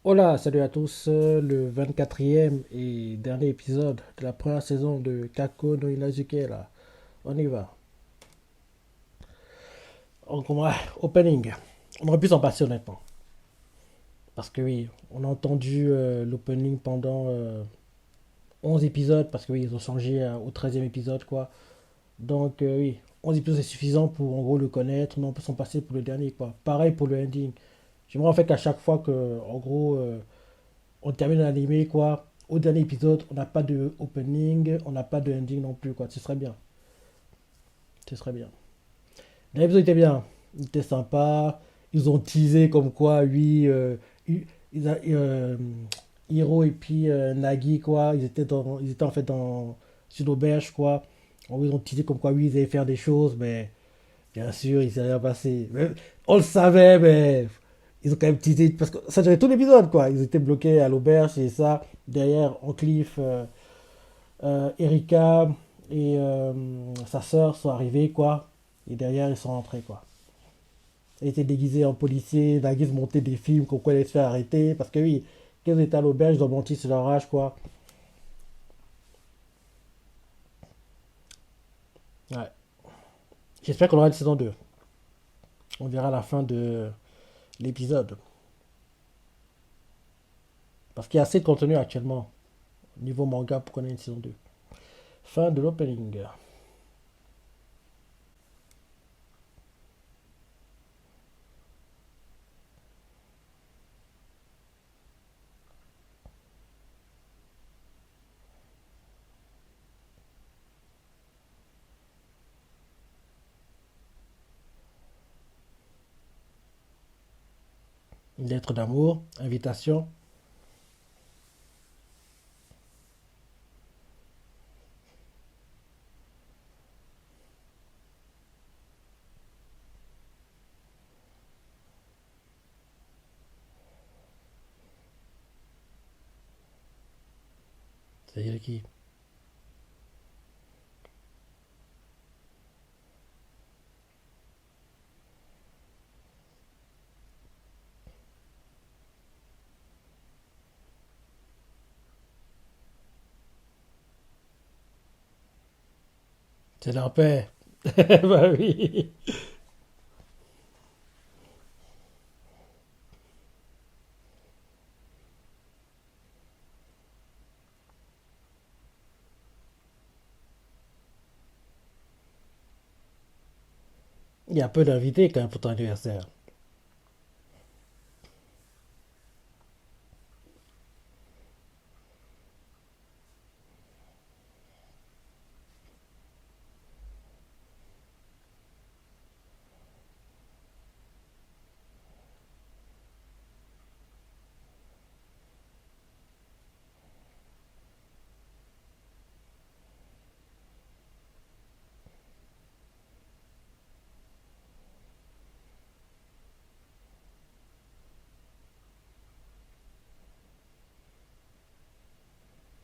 Hola, salut à tous. Le 24e et dernier épisode de la première saison de Kako no Inazuke là. On y va. Opening. On aurait pu s'en passer honnêtement. Parce que oui, on a entendu l'opening pendant 11 épisodes. Parce que oui, ils ont changé au 13e épisode quoi. Donc oui, 11 épisodes c'est suffisant pour en gros le connaître. Mais on peut s'en passer pour le dernier quoi. Pareil pour le ending. J'aimerais en fait qu'à chaque fois que en gros on termine l'animé, quoi. Au dernier épisode, on n'a pas de opening, on n'a pas de ending non plus, quoi. Ce serait bien. Ce serait bien. L'épisode était bien. Il était sympa. Ils ont teasé comme quoi, oui, Hiro et puis Nagi, quoi. Ils étaient en fait sur l'auberge, quoi. Ils ont teasé comme quoi, oui, ils allaient faire des choses, mais bien sûr, il s'est rien passé. On le savait, mais ils ont quand même teasé parce que ça durait tout l'épisode, quoi. Ils étaient bloqués à l'auberge et ça. Derrière, en cliff, Erika et sa sœur sont arrivés, quoi. Et derrière, ils sont rentrés, quoi. Elle était déguisée en policier, Nagis montait des films comme quoi elle allait se faire arrêter. Parce que oui, quand ils étaient à l'auberge, ils ont menti sur leur rage, quoi. Ouais. J'espère qu'on aura une saison 2. On verra la fin de l'épisode. Parce qu'il y a assez de contenu actuellement, niveau manga, pour qu'on ait une saison 2. Fin de l'opening. Une lettre d'amour, invitation. C'est qui? C'est leur père. Bah oui. Il y a peu d'invités quand même pour ton anniversaire.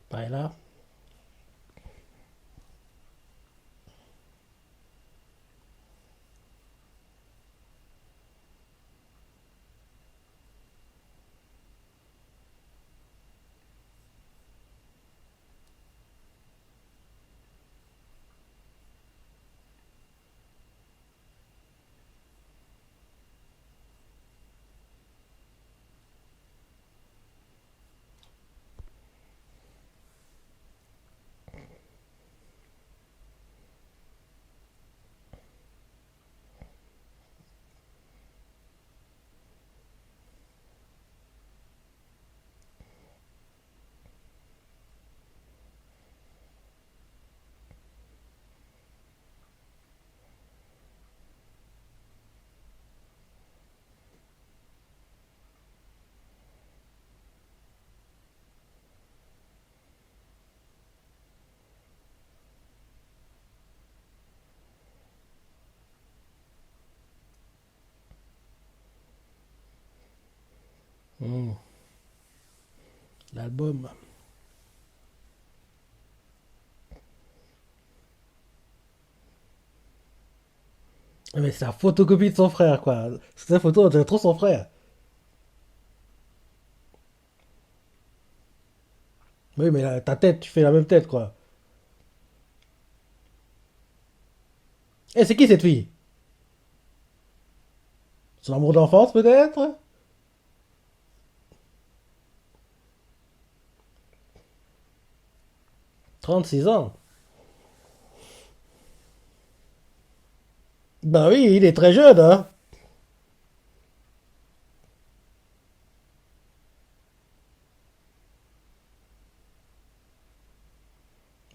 Pas là. Hmm. L'album. Mais c'est la photocopie de son frère, quoi. C'est sa photo, on dirait trop son frère. Oui, mais ta tête, tu fais la même tête, quoi. Eh, c'est qui cette fille? Son amour d'enfance, peut-être? 36 ans. Ben oui, il est très jeune, hein.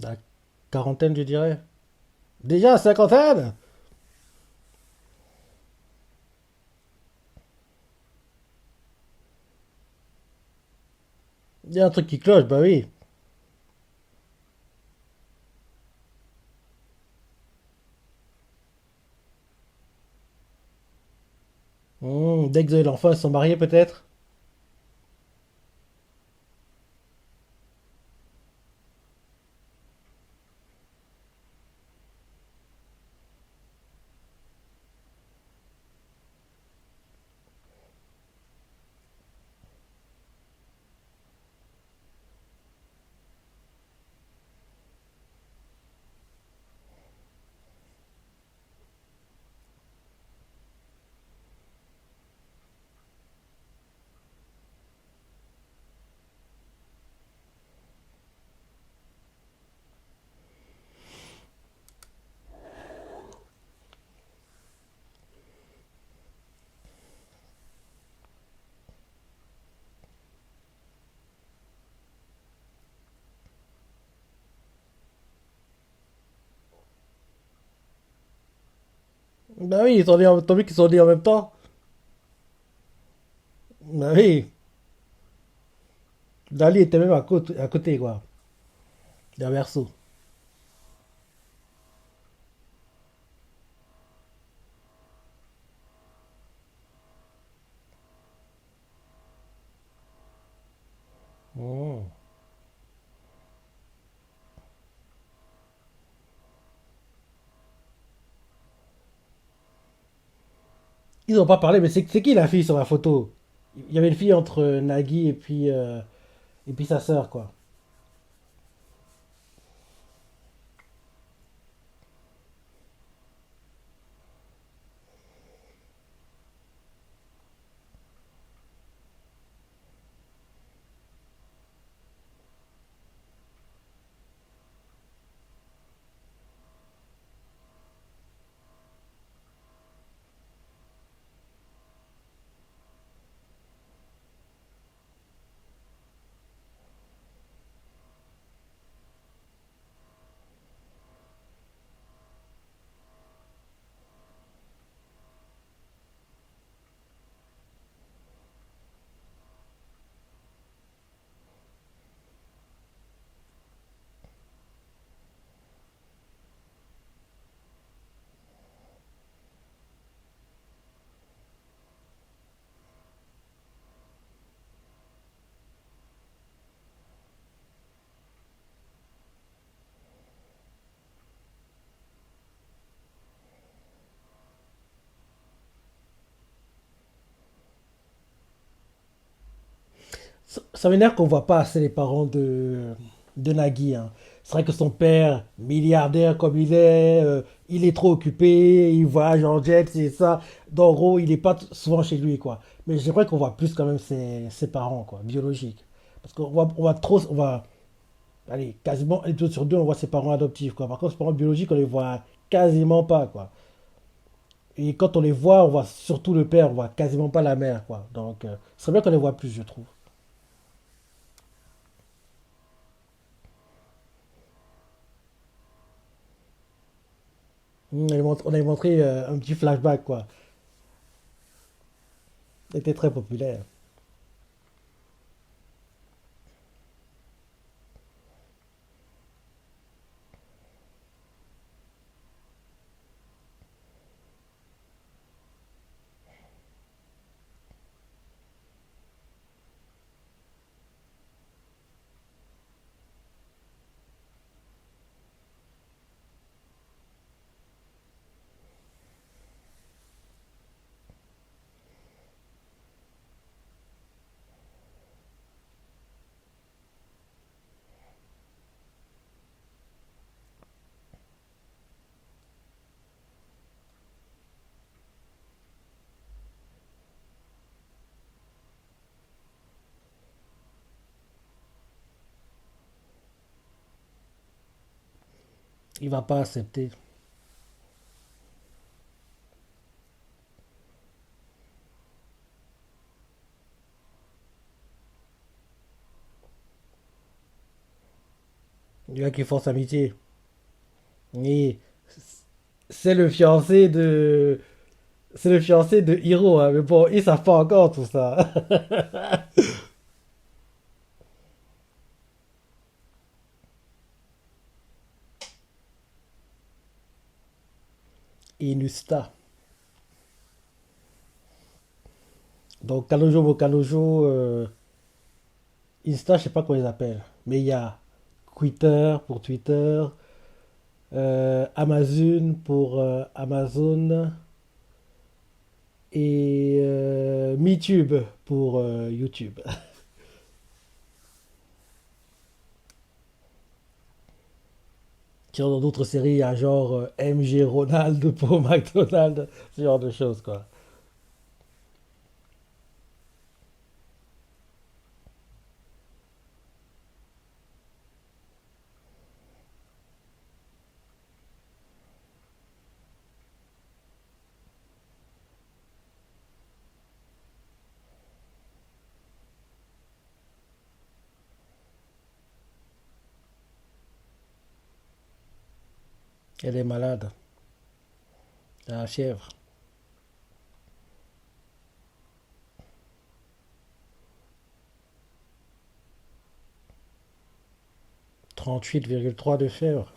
La quarantaine, je dirais. Déjà, cinquantaine? Il y a un truc qui cloche, bah oui. Dès que vous avez l'enfant, ils sont mariés, peut-être? Bah oui, ils sont nés tant mieux qu'ils sont nés en même temps. Bah oui. Dali était même à côté, quoi. D'un verso. Hmm. Ils n'ont pas parlé, mais c'est qui la fille sur la photo? Il y avait une fille entre Nagui et puis sa sœur, quoi. Ça m'énerve qu'on voit pas assez les parents de Nagui, hein. C'est vrai que son père, milliardaire comme il est trop occupé, il voyage en jet, c'est ça. En gros, il est pas souvent chez lui, quoi. Mais j'aimerais qu'on voit plus quand même ses parents, quoi, biologiques. Parce qu'on voit trop, on va, allez, quasiment un épisode sur deux, on voit ses parents adoptifs, quoi. Par contre, ses parents biologiques, on les voit quasiment pas, quoi. Et quand on voit surtout le père, on voit quasiment pas la mère, quoi. Donc, ce serait bien qu'on les voit plus, je trouve. On avait montré un petit flashback, quoi. Il était très populaire. Il va pas accepter. Il y a qui force amitié. Et c'est le fiancé de. C'est le fiancé de Hiro, hein, mais bon, ils savent pas encore tout ça. Inusta. Donc, Kanojo Mokanojo, Insta, je sais pas comment ils appellent. Mais il y a Twitter pour Twitter, Amazon pour Amazon et MeTube pour YouTube. Dans d'autres séries, il y a genre MG Ronald pour McDonald's, ce genre de choses, quoi. Elle est malade. Elle a la fièvre. 38,3 de fièvre.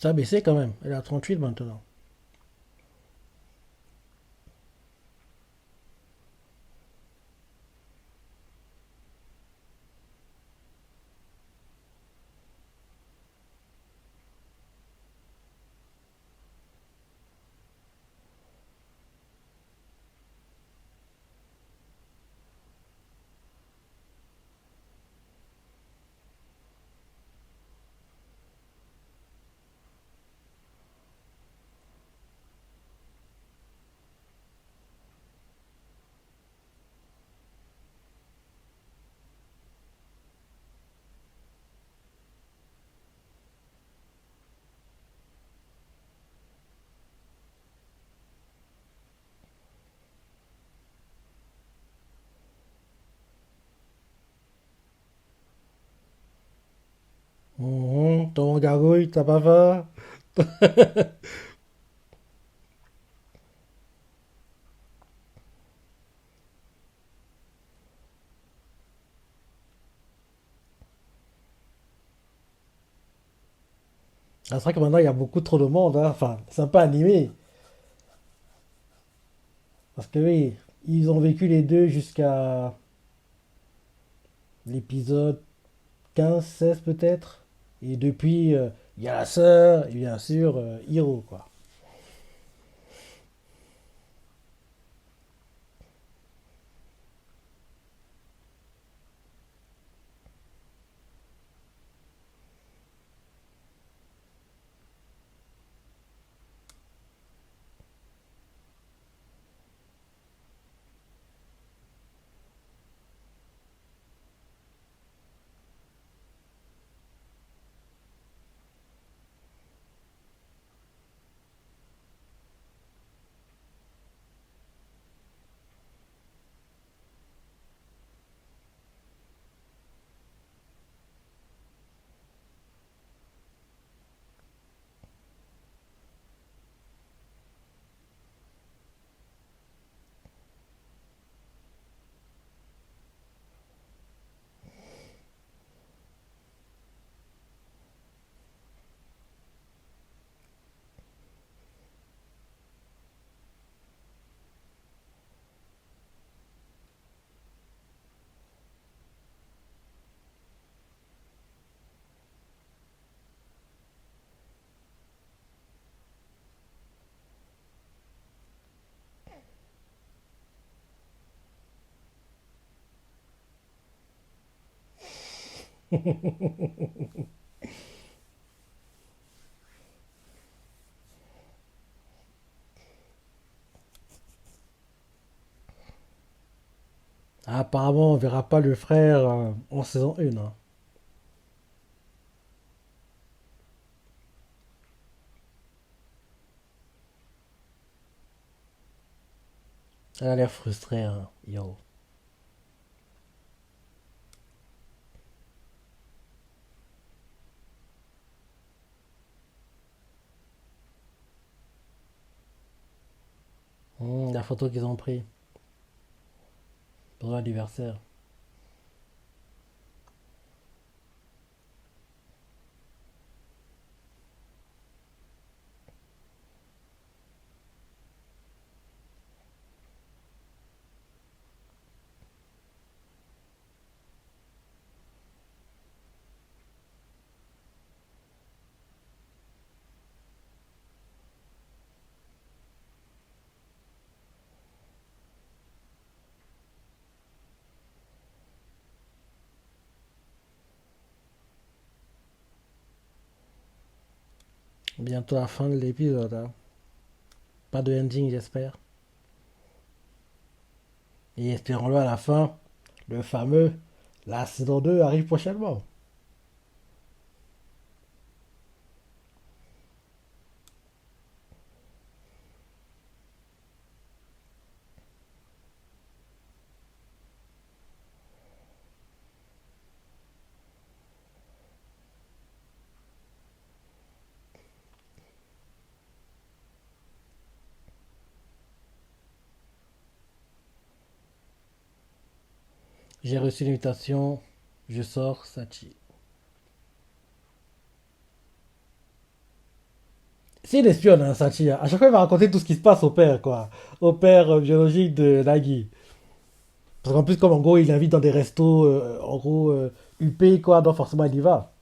Ça a baissé quand même. Elle est à 38 maintenant. Ton gargouille, t'as pas faim? Ah, c'est vrai que maintenant il y a beaucoup trop de monde, hein. Enfin, c'est un peu animé. Parce que oui, ils ont vécu les deux jusqu'à l'épisode 15, 16 peut-être. Et depuis, il y a la sœur et bien sûr Hiro, quoi. Ah, apparemment, on verra pas le frère en saison 1, hein. Elle a l'air frustrée, hein, Hiro. La photo qu'ils ont pris pour l'anniversaire. Bientôt la fin de l'épisode, hein. Pas de ending, j'espère. Et espérons-le à la fin, le fameux la saison 2 arrive prochainement. J'ai reçu l'invitation, je sors, Sachi. C'est une espionne, hein, Sachi, hein. À chaque fois, il va raconter tout ce qui se passe au père, quoi. Au père biologique de Nagi. Parce qu'en plus, comme en gros, il l'invite dans des restos, en gros, UP, quoi, donc forcément, il y va.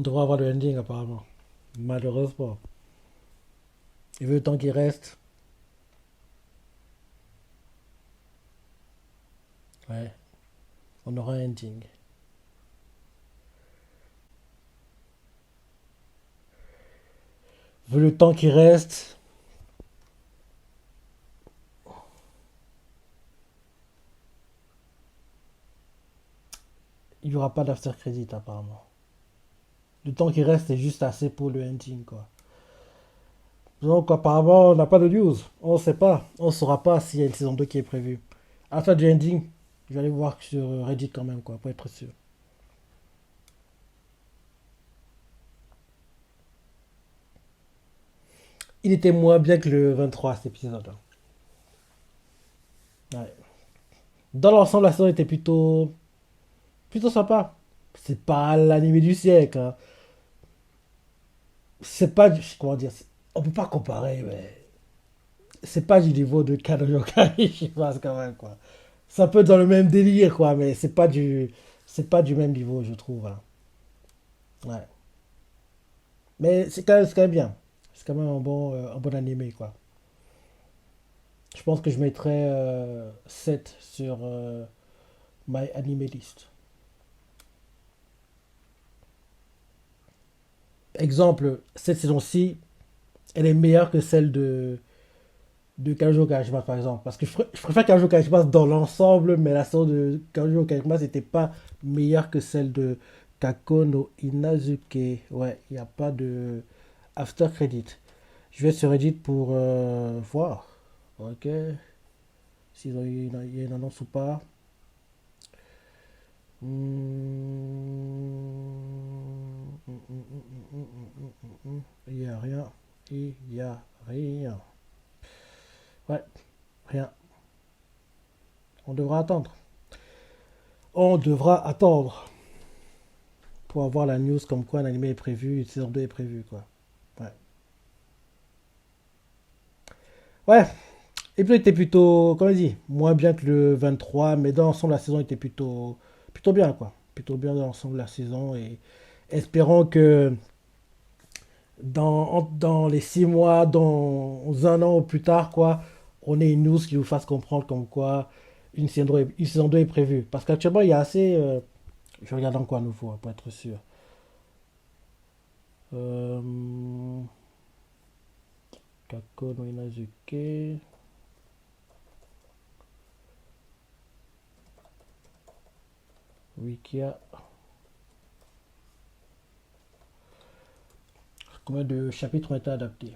On devrait avoir le ending apparemment. Malheureusement. Et vu le temps qui reste, ouais, on aura un ending. Vu le temps qui reste, il n'y aura pas d'after credit apparemment. Le temps qui reste est juste assez pour le ending quoi. Donc apparemment on n'a pas de news. On ne sait pas. On ne saura pas s'il y a une saison 2 qui est prévue. À la fin du ending, je vais aller voir sur Reddit quand même quoi, pour être sûr. Il était moins bien que le 23 cet épisode, hein. Ouais. Dans l'ensemble, la saison était plutôt sympa. C'est pas l'animé du siècle, hein. C'est pas du. Comment dire, on peut pas comparer, mais. C'est pas du niveau de Kano Yokai, je pense quand même, quoi. C'est un peu dans le même délire, quoi, mais c'est pas du. C'est pas du même niveau, je trouve, hein. Ouais. Mais c'est quand même bien. C'est quand même un bon animé, quoi. Je pense que je mettrais 7 sur My Anime List. Exemple, cette saison-ci, elle est meilleure que celle de Kaijo Kajima par exemple. Parce que je préfère Kaijo Kajima dans l'ensemble, mais la saison de Kaijo Kajima n'était pas meilleure que celle de Kako no Inazuke. Ouais, il n'y a pas de after credit. Je vais sur Reddit pour voir. Ok. S'il y a une annonce ou pas. Il n'y a rien. Il n'y a rien. Ouais, rien. On devra attendre. On devra attendre pour avoir la news comme quoi un anime est prévu, une saison 2 est prévue, quoi. Ouais. Ouais, l'épisode était plutôt, comme on dit, moins bien que le 23, mais dans l'ensemble, la saison était plutôt bien, quoi. Plutôt bien dans l'ensemble de la saison et espérons que dans les 6 mois, dans un an ou plus tard, quoi, on ait une news qui nous fasse comprendre comme quoi une saison 2 est prévue. Parce qu'actuellement, il y a assez. Je regarde encore à nouveau, hein, pour être sûr. Euh, Kako no Inazuke. Wikia. Combien de chapitres ont été adaptés?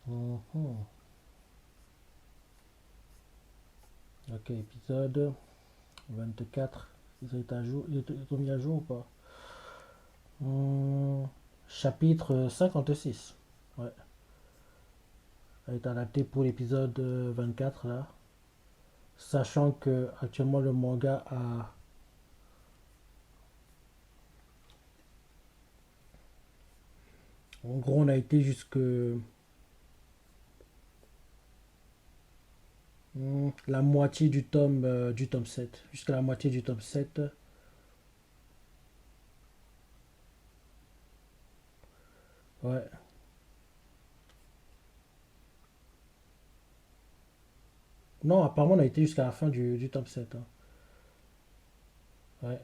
Mhm. Ok, épisode 24. Ils ont été à jour, ils ont mis à jour ou pas? Chapitre 56. Ouais. A été adapté pour l'épisode 24 là. Sachant que actuellement le manga a. En gros, on a été jusque. La moitié du tome 7. Jusqu'à la moitié du tome 7. Ouais. Non, apparemment, on a été jusqu'à la fin du tome 7, hein. Ouais.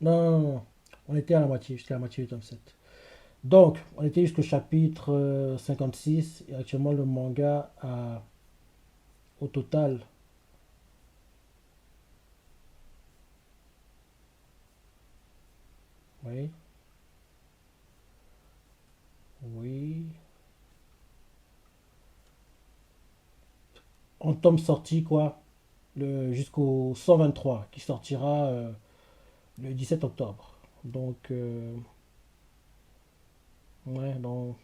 Non, non, non. On était à la moitié, jusqu'à la moitié du tome 7. Donc, on était jusqu'au chapitre 56 et actuellement le manga a au total. Oui, oui. En tome sorti, quoi, jusqu'au 123 qui sortira le 17 octobre. Donc, ouais, dans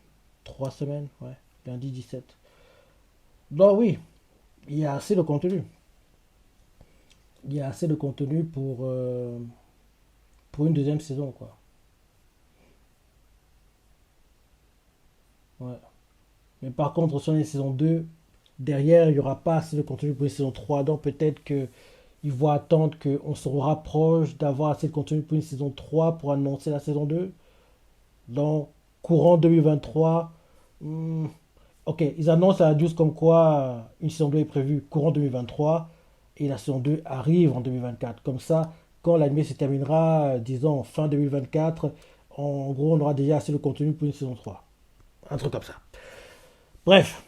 3 semaines, ouais, lundi 17. Donc, oui, il y a assez de contenu. Il y a assez de contenu pour une deuxième saison, quoi. Ouais. Mais par contre, sur les saisons 2 derrière, il n'y aura pas assez de contenu pour une saison 3. Donc peut-être qu'ils vont attendre qu'on se rapproche d'avoir assez de contenu pour une saison 3 pour annoncer la saison 2. Donc, courant 2023. hmm, ok, ils annoncent à la news comme quoi une saison 2 est prévue courant 2023 et la saison 2 arrive en 2024. Comme ça, quand l'anime se terminera, disons fin 2024, en gros, on aura déjà assez de contenu pour une saison 3. Un truc comme ça. Bref,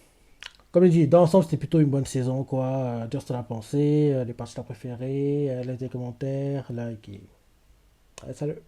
comme je dis, dans l'ensemble, c'était plutôt une bonne saison, quoi. Dire ce que t'en as pensé, les parties que t'as préférées, laisse des commentaires, like. Allez, salut.